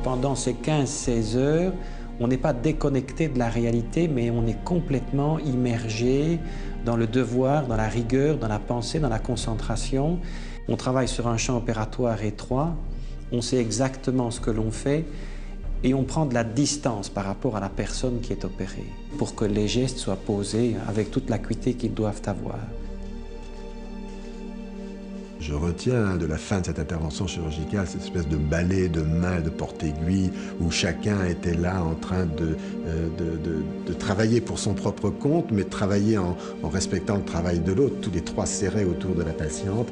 pendant ces 15-16 heures, on n'est pas déconnecté de la réalité, mais on est complètement immergé dans le devoir, dans la rigueur, dans la pensée, dans la concentration. On travaille sur un champ opératoire étroit, on sait exactement ce que l'on fait et on prend de la distance par rapport à la personne qui est opérée pour que les gestes soient posés avec toute l'acuité qu'ils doivent avoir. Je retiens de la fin de cette intervention chirurgicale cette espèce de balai de main, de porte-aiguille, où chacun était là en train de travailler pour son propre compte, mais travailler en respectant le travail de l'autre, tous les trois serrés autour de la patiente.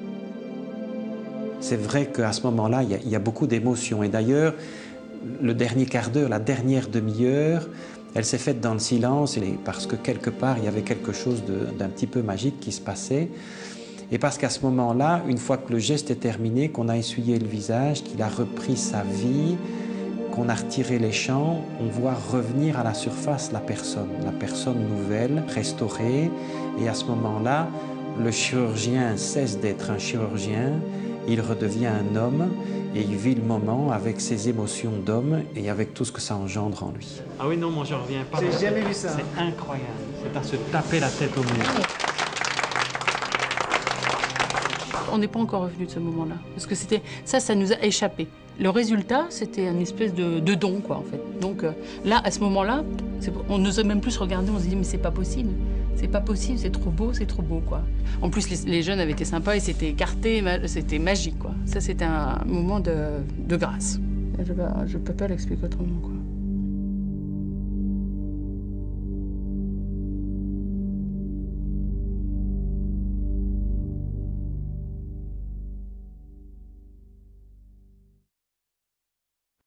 C'est vrai qu'à ce moment-là, il y a beaucoup d'émotions. Et d'ailleurs, le dernier quart d'heure, la dernière demi-heure, elle s'est faite dans le silence parce que quelque part, il y avait quelque chose d'un petit peu magique qui se passait. Et parce qu'à ce moment-là, une fois que le geste est terminé, qu'on a essuyé le visage, qu'il a repris sa vie, qu'on a retiré les chants, on voit revenir à la surface la personne nouvelle, restaurée. Et à ce moment-là, le chirurgien cesse d'être un chirurgien, il redevient un homme et il vit le moment avec ses émotions d'homme et avec tout ce que ça engendre en lui. Ah oui, non, moi je reviens pas. J'ai jamais vu ça. C'est incroyable. C'est à se taper la tête au mur. On n'est pas encore revenu de ce moment-là, parce que ça nous a échappé. Le résultat, c'était une espèce de don, quoi, en fait. Donc là, à ce moment-là, on n'osait même plus se regarder, on se dit, mais c'est pas possible, c'est trop beau, quoi. En plus, les jeunes avaient été sympas, ils s'étaient écartés, c'était magique, quoi. Ça, c'était un moment de grâce. Je peux pas l'expliquer autrement, quoi.